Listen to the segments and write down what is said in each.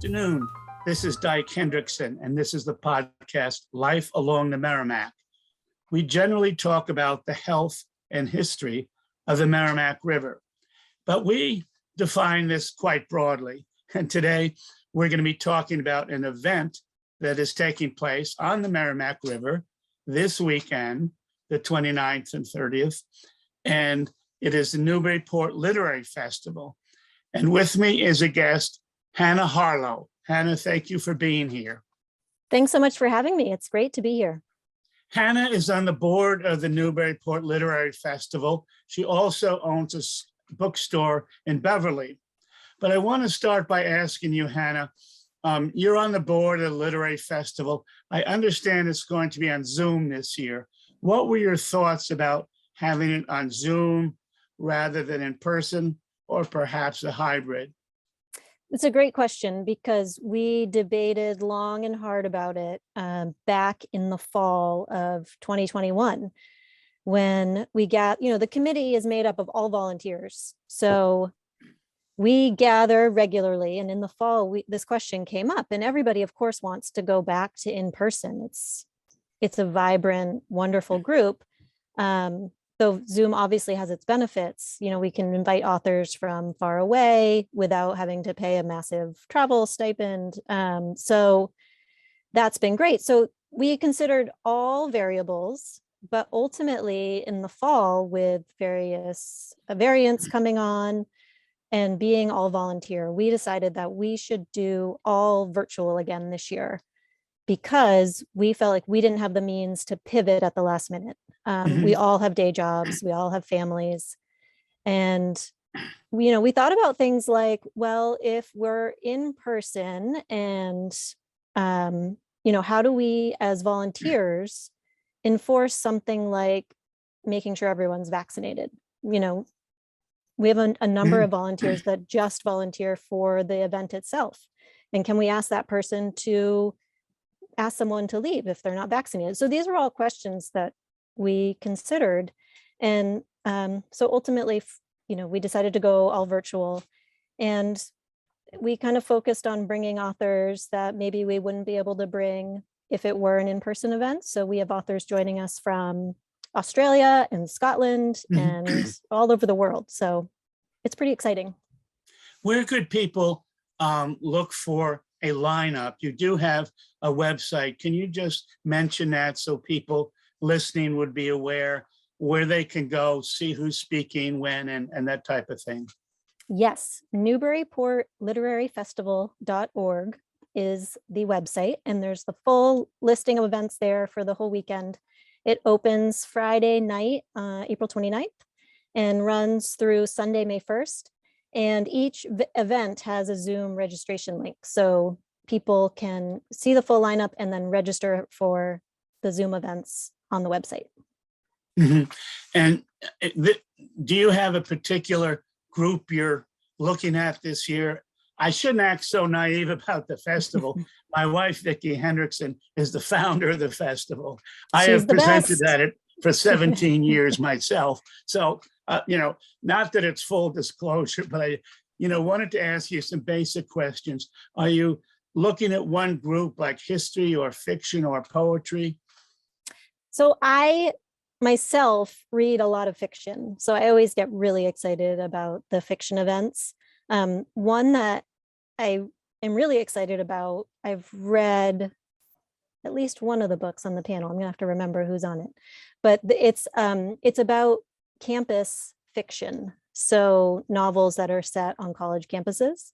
afternoon. This is Dyke Hendrickson, and this is the podcast, Life Along the Merrimack. We generally talk about the health and history of the Merrimack River, but we define this quite broadly. And today, we're going to be talking about an event that is taking place on the Merrimack River this weekend, the 29th and 30th, and it is the Newburyport Literary Festival. And with me is a guest, Hannah Harlow. Hannah, thank you for being here. Thanks so much for having me. It's great to be here. Hannah is on the board of the Newburyport Literary Festival. She also owns a bookstore in Beverly. But I want to start by asking you, Hannah, you're on the board of the Literary Festival. I understand it's going to be on Zoom this year. What were your thoughts about having it on Zoom rather than in person, or perhaps a hybrid? It's a great question because we debated long and hard about it back in the fall of 2021 when we got, the committee is made up of all volunteers. So we gather regularly, and in the fall, this question came up, and everybody, of course, wants to go back to in person. It's a vibrant, wonderful group. So Zoom obviously has its benefits. We can invite authors from far away without having to pay a massive travel stipend. So that's been great. So we considered all variables, but ultimately in the fall, with various variants coming on and being all volunteer, we decided that we should do all virtual again this year, because we felt like we didn't have the means to pivot at the last minute. We all have day jobs, we all have families. And, we thought about things like, well, if we're in person and, how do we as volunteers enforce something like making sure everyone's vaccinated? We have a number of volunteers that just volunteer for the event itself. And can we ask that person to ask someone to leave if they're not vaccinated? So these are all questions that we considered. And so ultimately, we decided to go all virtual, and we kind of focused on bringing authors that maybe we wouldn't be able to bring if it were an in-person event. So we have authors joining us from Australia and Scotland and all over the world. So it's pretty exciting. Where could people look for a lineup? You do have a website. Can you just mention that so people listening would be aware where they can go, see who's speaking, when, and that type of thing? Yes, NewburyportLiteraryFestival.org is the website, and there's the full listing of events there for the whole weekend. It opens Friday night, April 29th, and runs through Sunday, May 1st. And each event has a Zoom registration link, so people can see the full lineup and then register for the Zoom events on the website. And do you have a particular group you're looking at this year? I shouldn't act so naive about the festival. My wife, Vicki Hendrickson, is the founder of the festival. I have presented at it for 17 years myself. So, not that it's full disclosure, but I, wanted to ask you some basic questions. Are you looking at one group like history or fiction or poetry? So I myself read a lot of fiction. So I always get really excited about the fiction events. One that I am really excited about, I've read at least one of the books on the panel. I'm gonna have to remember who's on it, but it's about campus fiction. So novels that are set on college campuses.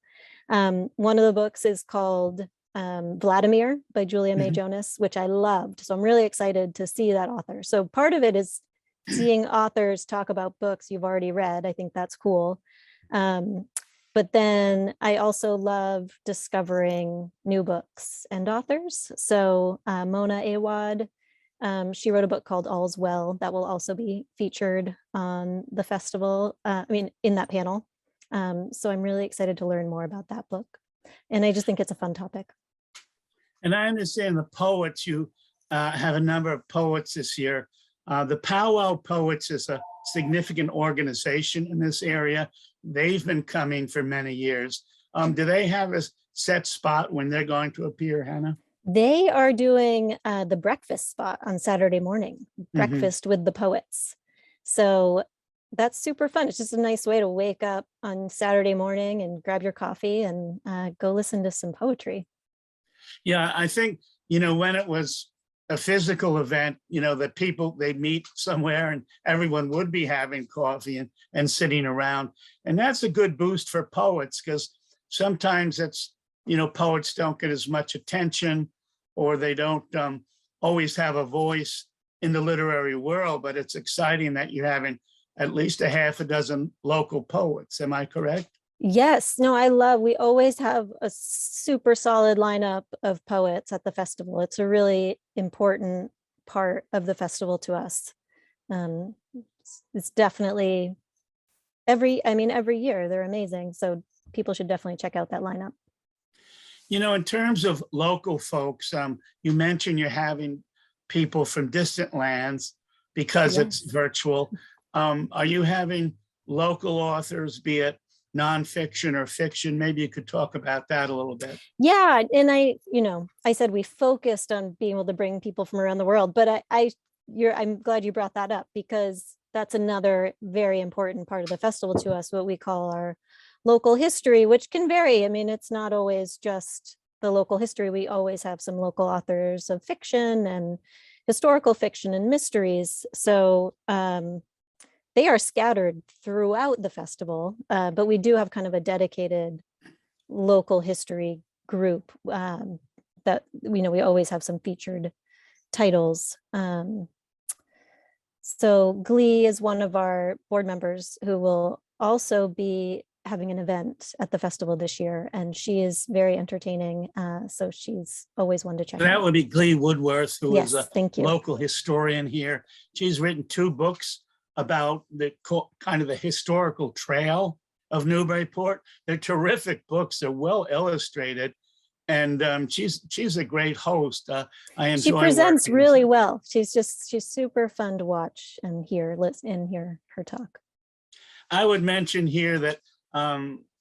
One of the books is called Vladimir by Julia May Jonas, which I loved. So I'm really excited to see that author. So part of it is seeing authors talk about books you've already read. I think that's cool. But then I also love discovering new books and authors. So Mona Awad, she wrote a book called All's Well that will also be featured on the festival, in that panel. So I'm really excited to learn more about that book. And I just think it's a fun topic. And I understand the poets, you have a number of poets this year. The Powwow Poets is a significant organization in this area. They've been coming for many years. Do they have a set spot when they're going to appear, Hannah? They are doing the breakfast spot on Saturday morning, breakfast with the poets. So that's super fun. It's just a nice way to wake up on Saturday morning and grab your coffee and go listen to some poetry. Yeah, I think, when it was a physical event, that people, they'd meet somewhere and everyone would be having coffee and sitting around. And that's a good boost for poets, because sometimes it's, poets don't get as much attention, or they don't always have a voice in the literary world, but it's exciting that you're having at least a half a dozen local poets. Am I correct? Yes, no, we always have a super solid lineup of poets at the festival. It's a really important part of the festival to us. It's definitely every year they're amazing. So people should definitely check out that lineup. In terms of local folks, you mentioned you're having people from distant lands because it's virtual. Are you having local authors, be it nonfiction or fiction? Maybe you could talk about that a little bit. Yeah, and I said we focused on being able to bring people from around the world, but I'm glad you brought that up, because that's another very important part of the festival to us, what we call our local history, which can vary. I mean, it's not always just the local history. We always have some local authors of fiction and historical fiction and mysteries. So they are scattered throughout the festival, but we do have kind of a dedicated local history group that we always have some featured titles. So Glee is one of our board members who will also be having an event at the festival this year, and she is very entertaining. So she's always one to check out. That would be Glee Woodworth, who is a thank you. local historian here. She's written 2 books about the kind of the historical trail of Newburyport. They're terrific books. They're well illustrated, and she's a great host. I enjoy. She presents really well. She's super fun to watch and hear her talk. I would mention here that,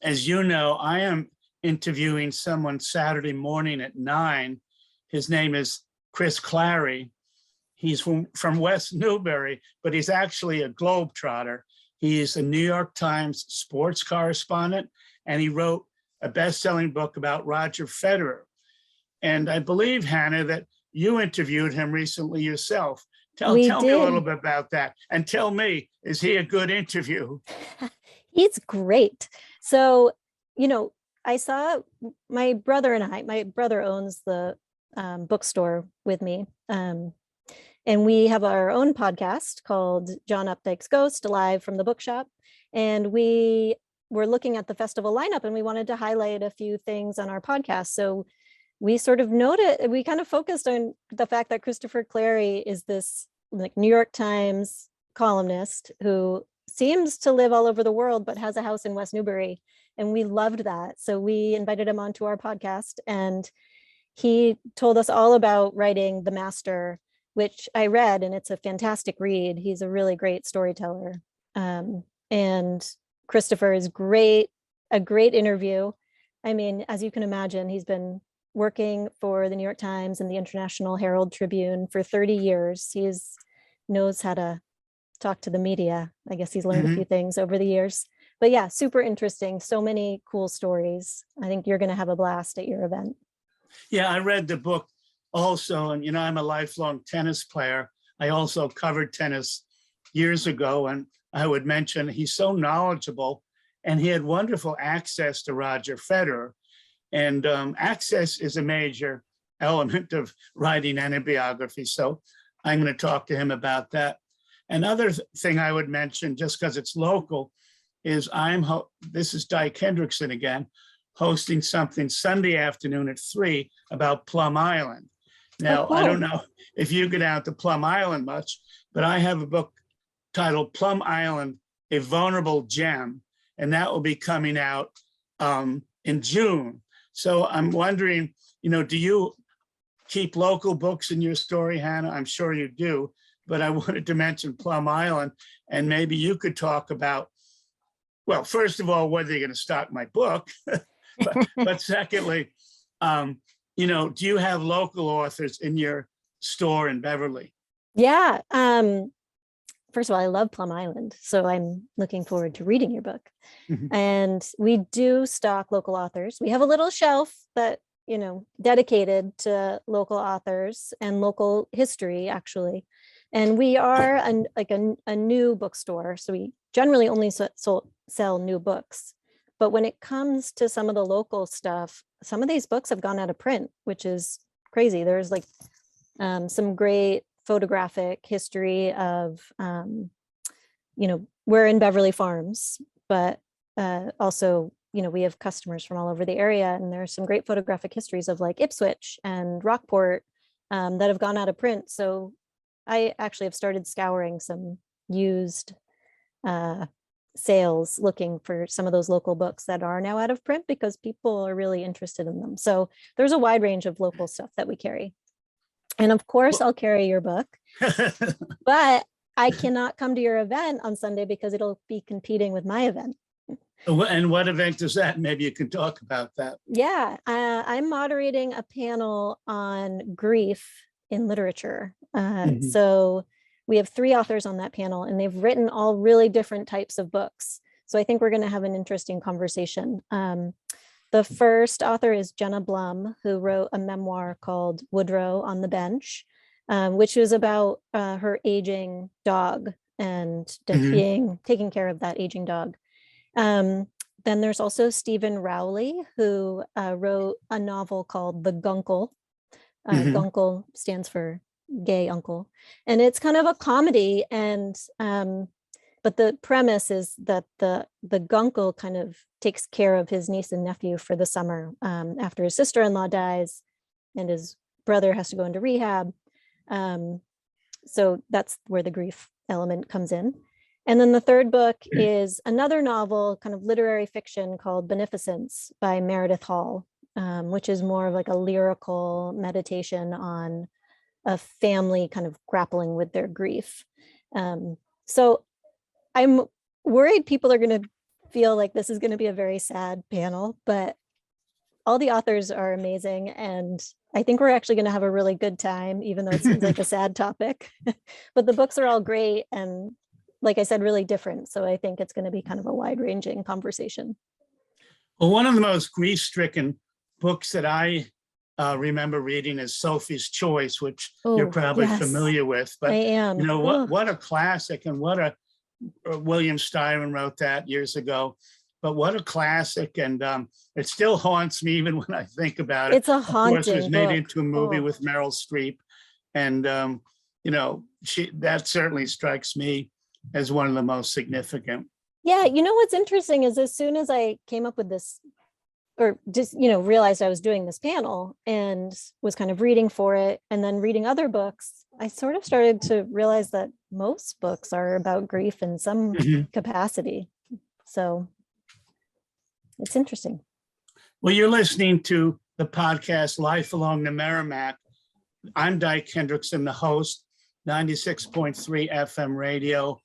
as you know, I am interviewing someone Saturday morning at 9. His name is Chris Clary. He's from West Newbury, but he's actually a globetrotter. He's a New York Times sports correspondent, and he wrote a best-selling book about Roger Federer. And I believe, Hannah, that you interviewed him recently yourself. Tell me a little bit about that, and tell me, is he a good interview? He's great. So, I saw my brother owns the bookstore with me. And we have our own podcast called John Updike's Ghost, live from the bookshop. And we were looking at the festival lineup, and we wanted to highlight a few things on our podcast. So we kind of focused on the fact that Christopher Clary is this New York Times columnist who seems to live all over the world, but has a house in West Newbury. And we loved that. So we invited him onto our podcast, and he told us all about writing The Master, which I read, and it's a fantastic read. He's a really great storyteller. And Christopher is a great interview. I mean, as you can imagine, he's been working for the New York Times and the International Herald Tribune for 30 years. He knows how to talk to the media. I guess he's learned a few things over the years. But yeah, super interesting. So many cool stories. I think you're going to have a blast at your event. Yeah, I read the book also, and I'm a lifelong tennis player. I also covered tennis years ago, and I would mention he's so knowledgeable, and he had wonderful access to Roger Federer. And access is a major element of writing any biography. So I'm going to talk to him about that. Another thing I would mention, just because it's local, is this is Dyke Hendrickson again, hosting something Sunday afternoon at 3 about Plum Island. Now, I don't know if you get out to Plum Island much, but I have a book titled Plum Island, A Vulnerable Gem, and that will be coming out in June. So I'm wondering, do you keep local books in your story, Hannah? I'm sure you do, but I wanted to mention Plum Island, and maybe you could talk about, well, first of all, whether you're going to stock my book, But secondly, do you have local authors in your store in Beverly? Yeah. First of all, I love Plum Island, so I'm looking forward to reading your book. Mhm. And we do stock local authors. We have a little shelf that, dedicated to local authors and local history, actually. And we are a new bookstore, so we generally only sell new books. But when it comes to some of the local stuff, some of these books have gone out of print, which is crazy. There's like some great photographic history of, we're in Beverly Farms, but also, we have customers from all over the area, and there's some great photographic histories of like Ipswich and Rockport that have gone out of print. So I actually have started scouring some used sales, looking for some of those local books that are now out of print because people are really interested in them. So there's a wide range of local stuff that we carry. And of course, I'll carry your book, but I cannot come to your event on Sunday because it'll be competing with my event. And what event is that? Maybe you can talk about that. Yeah, I'm moderating a panel on grief in literature. So we have 3 authors on that panel, and they've written all really different types of books. So I think we're going to have an interesting conversation. The first author is Jenna Blum, who wrote a memoir called Woodrow on the Bench, which was about her aging dog and taking care of that aging dog. Then there's also Stephen Rowley, who wrote a novel called The Guncle. Guncle stands for gay uncle. And it's kind of a comedy. And but the premise is that the Guncle kind of takes care of his niece and nephew for the summer after his sister-in-law dies and his brother has to go into rehab. So that's where the grief element comes in. And then the third book is another novel, kind of literary fiction called Beneficence by Meredith Hall, which is more of like a lyrical meditation on a family kind of grappling with their grief. So I'm worried people are going to feel like this is going to be a very sad panel, but all the authors are amazing. And I think we're actually going to have a really good time, even though it seems like a sad topic. But the books are all great. And like I said, really different. So I think it's going to be kind of a wide-ranging conversation. Well, one of the most grief-stricken books that I remember reading is Sophie's Choice, which you're probably familiar with. But I am. What a classic, and William Styron wrote that years ago. But what a classic, and it still haunts me even when I think about it. It's a haunting book. Of course, it was made into a movie with Meryl Streep, and that certainly strikes me as one of the most significant. Yeah, what's interesting is as soon as I came up with this, or just realized I was doing this panel and was kind of reading for it, and then reading other books, I sort of started to realize that most books are about grief in some capacity. So it's interesting. Well, you're listening to the podcast Life Along the Merrimack. I'm Dyke Hendrickson, the host, 96.3 FM radio,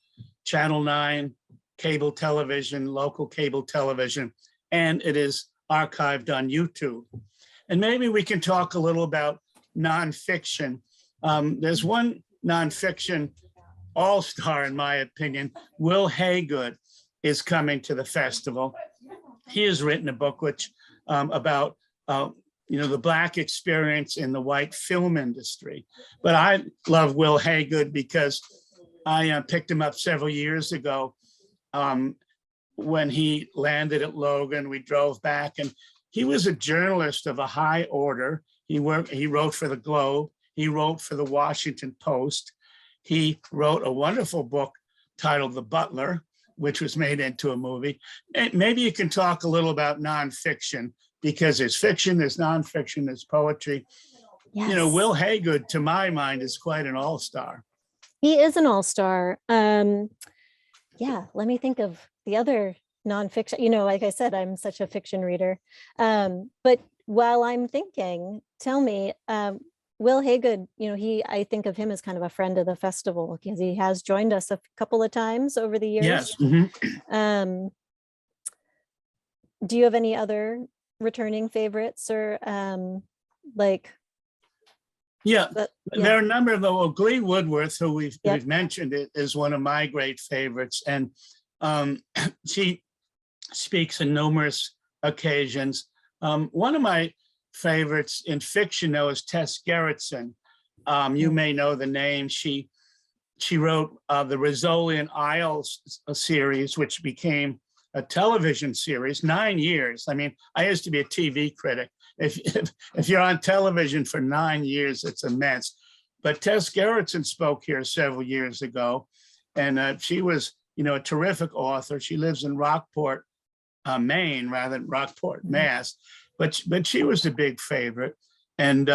Channel 9, cable television, local cable television, and it is archived on YouTube. And maybe we can talk a little about nonfiction. There's one nonfiction all-star, in my opinion. Will Haygood is coming to the festival. He has written a book about the Black experience in the white film industry. But I love Will Haygood because I picked him up several years ago when he landed at Logan. We drove back, and he was a journalist of a high order. He wrote for the Globe. He wrote for the Washington Post. He wrote a wonderful book titled The Butler, which was made into a movie. And maybe you can talk a little about nonfiction, because there's fiction, there's nonfiction, there's poetry. Yes. Will Haygood, to my mind, is quite an all-star. He is an all-star. Let me think of the other nonfiction. Like I said, I'm such a fiction reader. But while I'm thinking, tell me, Will Haygood, I think of him as kind of a friend of the festival because he has joined us a couple of times over the years. Yes. Do you have any other returning favorites or like Yeah, that? there Yeah. are a number of them. Well, Glee Woodworth, who Yep. we've mentioned, it is one of my great favorites, and she speaks on numerous occasions. One of my favorites in fiction, though, is Tess Gerritsen. You may know the name. She wrote the Rizzolian Isles series, which became a television series, 9 years. I mean, I used to be a TV critic. If you're on television for 9 years, it's immense. But Tess Gerritsen spoke here several years ago, and she was, a terrific author. She lives in Rockport, Maine, rather than Rockport, Mass. But she was a big favorite, and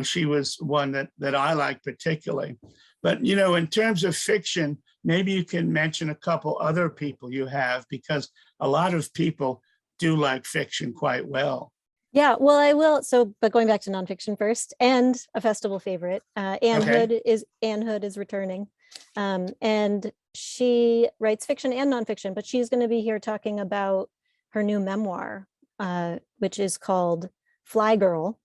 she was one that I like particularly. But in terms of fiction, maybe you can mention a couple other people you have, because a lot of people do like fiction quite well. Yeah, well, I will. So, but going back to nonfiction first, and a festival favorite, Anne Okay. Hood is returning, and she writes fiction and nonfiction. But she's going to be here talking about her new memoir, which is called Fly Girl,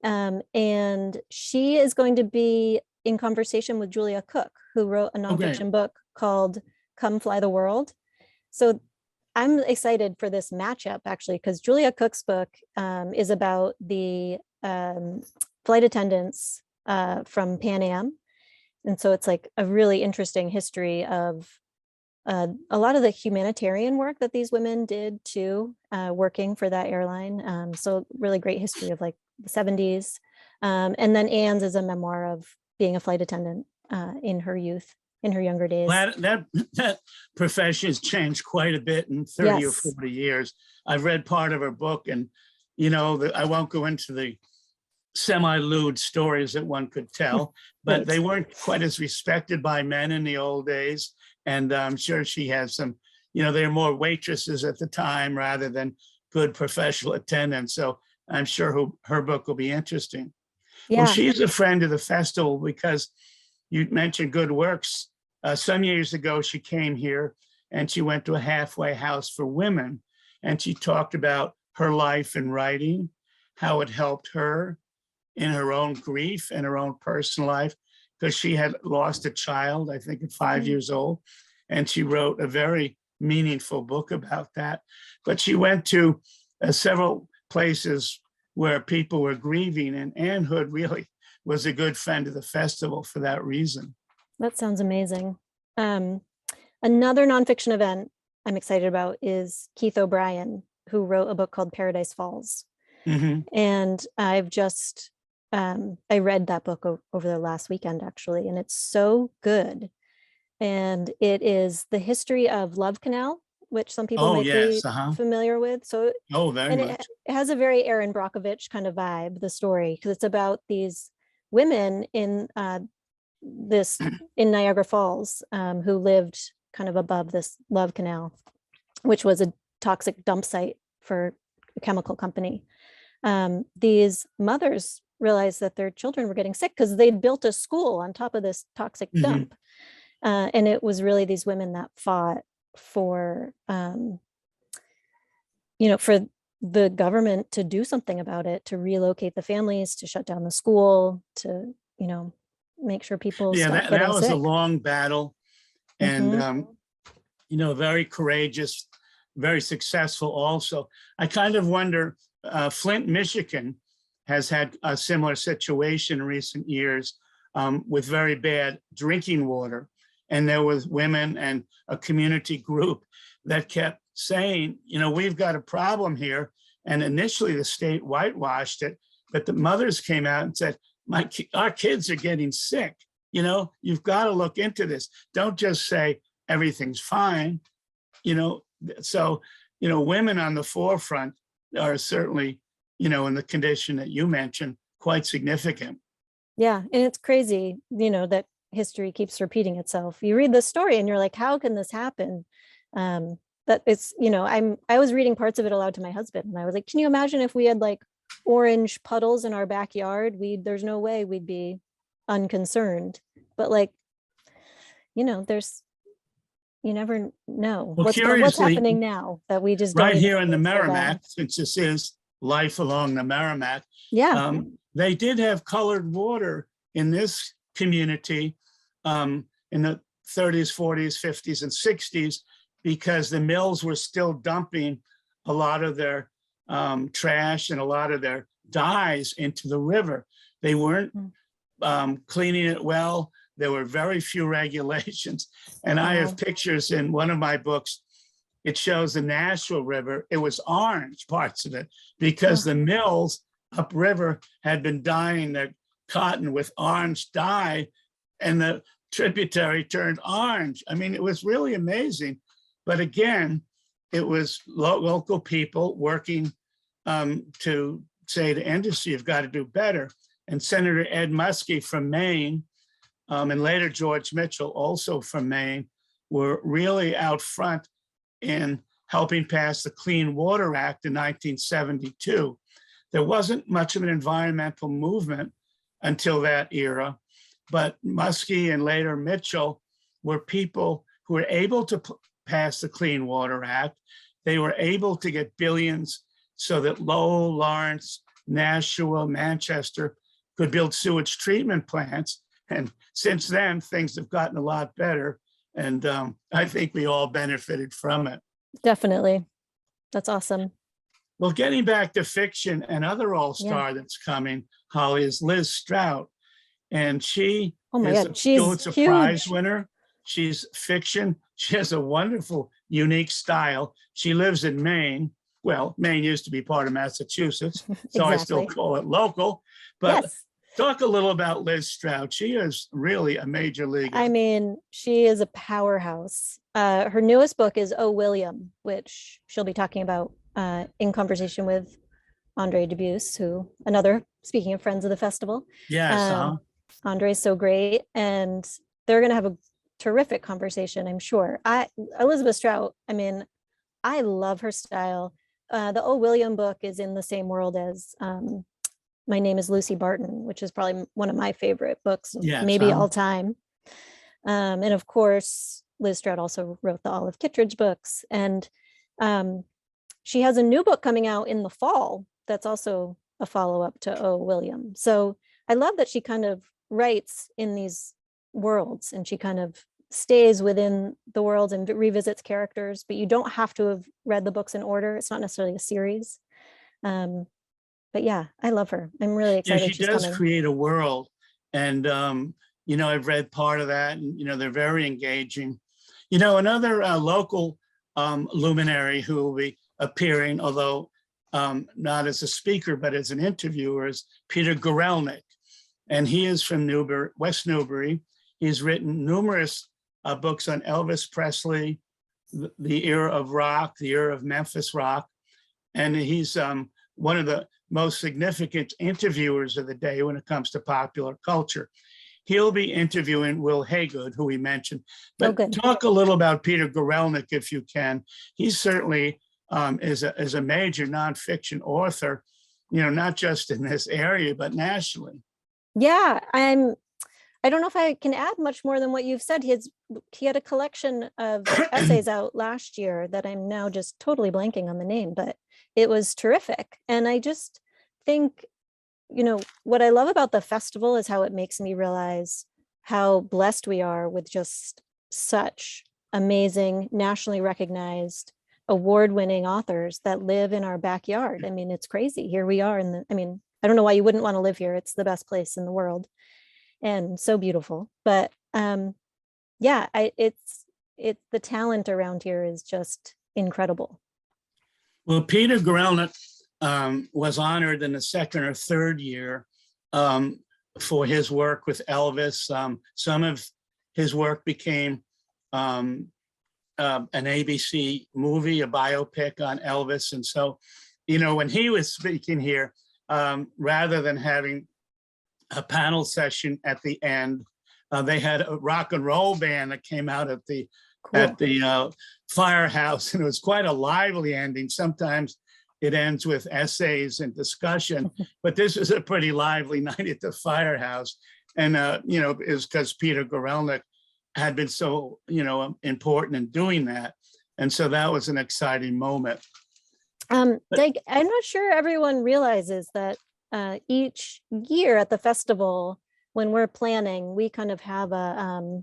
and she is going to be in conversation with Julia Cook, who wrote a nonfiction book called Come Fly the World. So I'm excited for this matchup, actually, because Julia Cook's book is about the flight attendants from Pan Am. And so it's like a really interesting history of a lot of the humanitarian work that these women did too, working for that airline. So really great history of like the 70s. And then Anne's is a memoir of being a flight attendant in her youth, in her younger days. That profession has changed quite a bit in 30 or 40 years. I've read part of her book, and I won't go into the semi-lewd stories that one could tell, but Right. they weren't quite as respected by men in the old days. And I'm sure she has some, they were more waitresses at the time rather than good professional attendants. So I'm sure her book will be interesting. Well, Yeah. she's a friend of the festival because you mentioned Good Works. Some years ago, she came here and she went to a halfway house for women. And she talked about her life in writing, how it helped her in her own grief and her own personal life, because she had lost a child, I think at 5 years old. And she wrote a very meaningful book about that. But she went to several places where people were grieving, and Anne Hood really was a good friend of the festival for that reason. That sounds amazing. Another nonfiction event I'm excited about is Keith O'Brien, who wrote a book called Paradise Falls. And I've just, I read that book over the last weekend, actually, and it's so good. And it is the history of Love Canal, which some people might be familiar with. So, very much. It has a very Erin Brockovich kind of vibe, the story, because it's about these women in Niagara Falls who lived kind of above this Love Canal, which was a toxic dump site for a chemical company. These mothers realized that their children were getting sick because they'd built a school on top of this toxic dump. And it was really these women that fought for, for the government to do something about it, to relocate the families, to shut down the school, to, make sure people stop getting that was sick. a long battle, and very courageous, very successful also. I kind of wonder, Flint, Michigan has had a similar situation in recent years with very bad drinking water. And there was women and a community group that kept saying, we've got a problem here. And initially the state whitewashed it, but the mothers came out and said, our kids are getting sick. You've got to look into this. Don't just say everything's fine. So, women on the forefront are certainly, in the condition that you mentioned, quite significant. Yeah. And it's crazy, that history keeps repeating itself. You read the story and you're like, how can this happen? But it's, I was reading parts of it aloud to my husband, and I was like, can you imagine if we had like orange puddles in our backyard? There's no way we'd be unconcerned. But like, there's you never know Well, what's curiously, happening now that we just don't right even here in the know it's so bad. Merrimack, since this is life along the Merrimack, Yeah. they did have colored water in this community in the 30s, 40s, 50s, and 60s, because the mills were still dumping a lot of their trash and a lot of their dyes into the river. They weren't cleaning it well. There were very few regulations. And I have pictures in one of my books. It shows the Nashua River. It was orange, parts of it, because the mills upriver had been dyeing their cotton with orange dye, and the tributary turned orange. I mean, it was really amazing. But again, it was local people working to say to industry, you've got to do better. And Senator Ed Muskie from Maine, and later George Mitchell, also from Maine, were really out front in helping pass the Clean Water Act in 1972. There wasn't much of an environmental movement until that era, but Muskie and later Mitchell were people who were able to pass the Clean Water Act. They were able to get billions so that Lowell, Lawrence, Nashua, Manchester could build sewage treatment plants. And since then, things have gotten a lot better. And I think we all benefited from it. Definitely. That's awesome. Well, getting back to fiction, another all-star that's coming, Holly, is Liz Strout. And she is a Pulitzer Prize winner. She's fiction. She has a wonderful, unique style. She lives in Maine. Well, Maine used to be part of Massachusetts, so I still call it local. But talk a little about Liz Strout. She is really a major leaguer. I mean, she is a powerhouse. Her newest book is Oh, William, which she'll be talking about in conversation with Andre Dubus, who speaking of friends of the festival. Yes. Andre's so great. And they're going to have a terrific conversation, I'm sure. Elizabeth Strout, I mean, I love her style. The Oh, William book is in the same world as My Name is Lucy Barton, which is probably one of my favorite books, maybe all time. And of course, Liz Strout also wrote the Olive Kittredge books. And she has a new book coming out in the fall that's also a follow-up to Oh, William. So I love that she kind of writes in these worlds, and she kind of stays within the world and revisits characters, but you don't have to have read the books in order. It's not necessarily a series. But yeah, I love her. I'm really excited. Yeah, she does create a world. And, I've read part of that, and, they're very engaging. Another local luminary who will be appearing, although not as a speaker, but as an interviewer, is Peter Guralnick. And he is from West Newbury. He's written numerous books on Elvis Presley, the era of rock, the era of Memphis rock. And he's one of the most significant interviewers of the day when it comes to popular culture. He'll be interviewing Will Haygood, who we mentioned. But talk a little about Peter Guralnick, if you can. He certainly is a major nonfiction author, not just in this area, but nationally. Yeah, I don't know if I can add much more than what you've said. He had a collection of essays out last year that I'm now just totally blanking on the name, but it was terrific. And I just think, what I love about the festival is how it makes me realize how blessed we are with just such amazing, nationally recognized, award-winning authors that live in our backyard. I mean, it's crazy. Here we are I don't know why you wouldn't want to live here. It's the best place in the world and so beautiful. But it's the talent around here is just incredible. Well, Peter Guralnick was honored in the second or third year for his work with Elvis. Some of his work became an ABC movie, a biopic on Elvis. And so, when he was speaking here, rather than having a panel session at the end, they had a rock and roll band that came out at the firehouse, and it was quite a lively ending. Sometimes it ends with essays and discussion, but this was a pretty lively night at the firehouse. And, it was because Peter Guralnick had been so, important in doing that. And so that was an exciting moment. Dyke, I'm not sure everyone realizes that each year at the festival, when we're planning, we kind of have a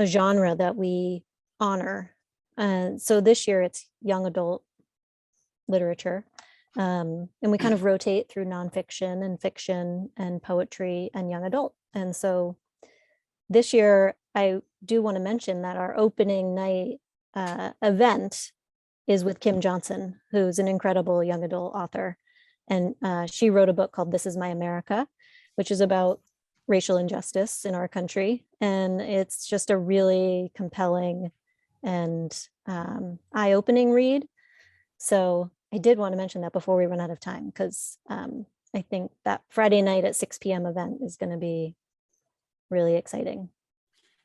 genre that we honor. So this year it's young adult literature. And we kind of rotate through nonfiction and fiction and poetry and young adult. And so this year, I do want to mention that our opening night event is with Kim Johnson, who's an incredible young adult author. And she wrote a book called This Is My America, which is about racial injustice in our country. And it's just a really compelling and eye-opening read. So I did want to mention that before we run out of time, because I think that Friday night at 6 p.m. event is going to be really exciting.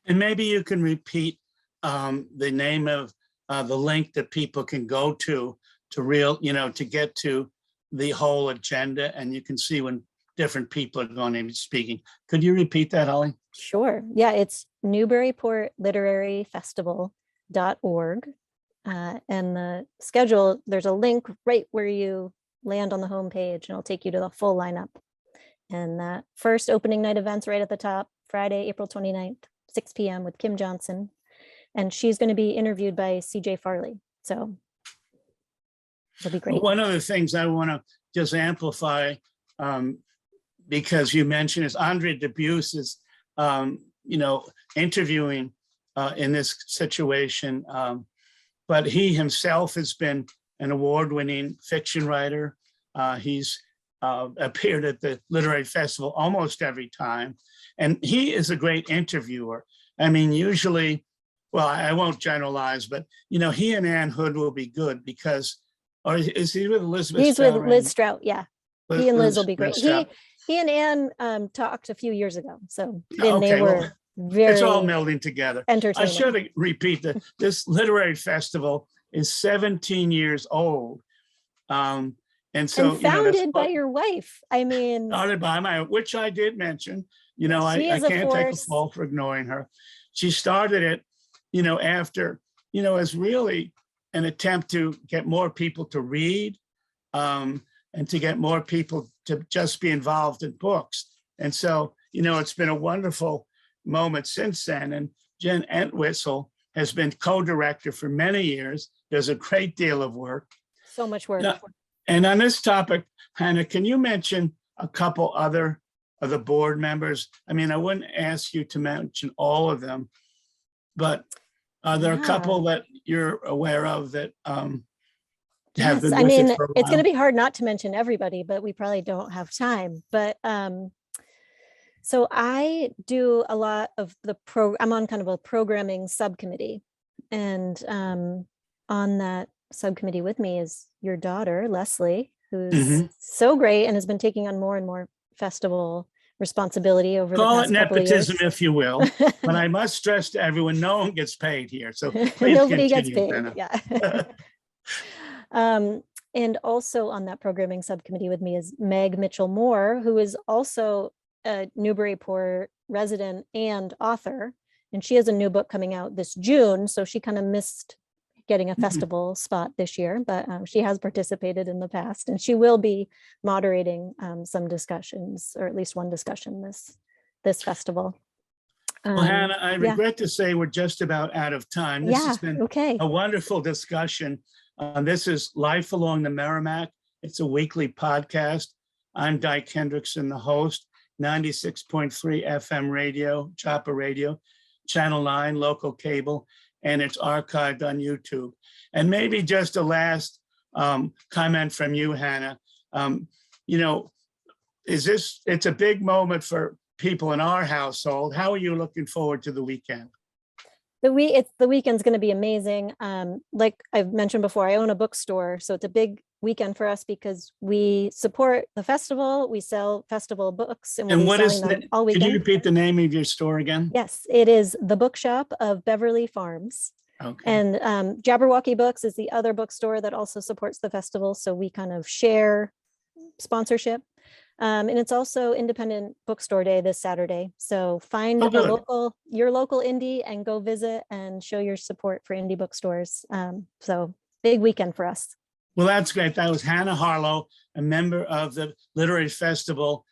And maybe you can repeat the name of the link that people can go to get to the whole agenda, and you can see when different people are going to be speaking. Could you repeat that, Holly? Sure. Yeah, it's newburyportliteraryfestival.org. And the schedule, there's a link right where you land on the homepage, and it'll take you to the full lineup. And that first opening night event's right at the top, Friday, April 29th, 6 p.m. with Kim Johnson. And she's going to be interviewed by CJ Farley. So it'll be great. One of the things I want to just amplify, because you mentioned, is Andre Debus is, interviewing in this situation. But he himself has been an award-winning fiction writer. He's appeared at the literary festival almost every time. And he is a great interviewer. I mean, usually, well, I won't generalize, but, he and Ann Hood will be good because, or is he with Elizabeth He's Strout? with Liz Strout, yeah. He and Liz will be great. Strout. He and Ann talked a few years ago. So Okay, they were very it's all melding together. entertaining. I should repeat that this literary festival is 17 years old. And so, and founded by your wife. I mean, started by my, which I did mention, I can't take a fault for ignoring her. She started it, after, as really an attempt to get more people to read and to get more people to just be involved in books. And so, it's been a wonderful moment since then. And Jen Entwistle has been co-director for many years, does a great deal of work. so much work. And on this topic, Hannah, can you mention a couple other of the board members? I mean, I wouldn't ask you to mention all of them, but are there a couple that you're aware of that have been I with mean, it for a it's going while? to be hard not to mention everybody, but we probably don't have time. But so I do a lot of I'm on kind of a programming subcommittee, and on that subcommittee with me is your daughter, Leslie, who's so great and has been taking on more and more festival responsibility over the past couple of years. Call it nepotism, if you will, but I must stress to everyone, no one gets paid here. So please nobody gets continue, paid. Hannah. Yeah. And also on that programming subcommittee with me is Meg Mitchell-Moore, who is also a Newburyport resident and author. And she has a new book coming out this June. So she kind of missed getting a festival spot this year, but she has participated in the past, and she will be moderating some discussions, or at least one discussion this festival. Well, Hannah, I regret to say we're just about out of time. This has been a wonderful discussion. This is Life Along the Merrimack. It's a weekly podcast. I'm Dyke Hendrickson, the host, 96.3 FM radio, Chopper Radio, Channel 9, local cable, and it's archived on YouTube. And maybe just a last comment from you, Hannah. It's a big moment for people in our household. How are you looking forward to the weekend? The weekend's going to be amazing. Like I've mentioned before, I own a bookstore, so it's a big weekend for us because we support the festival. We sell festival books, and what is all weekend. Could you repeat the name of your store again? Yes, it is The Bookshop of Beverly Farms. Okay. And Jabberwocky Books is the other bookstore that also supports the festival, so we kind of share sponsorship. And it's also Independent Bookstore Day this Saturday. So find Oh, a good. your local indie and go visit and show your support for indie bookstores. So big weekend for us. Well, that's great. That was Hannah Harlow, a member of the Literary Festival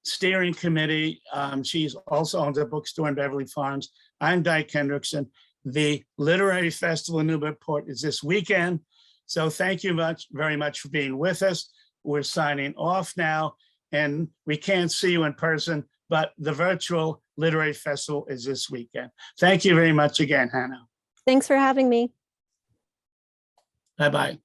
Steering Committee. She's also owns a bookstore in Beverly Farms. I'm Dyke Hendrickson. The Literary Festival in Newburyport is this weekend. So thank you very much for being with us. We're signing off now, and we can't see you in person, but the virtual Literary Festival is this weekend. Thank you very much again, Hannah. Thanks for having me. Bye-bye.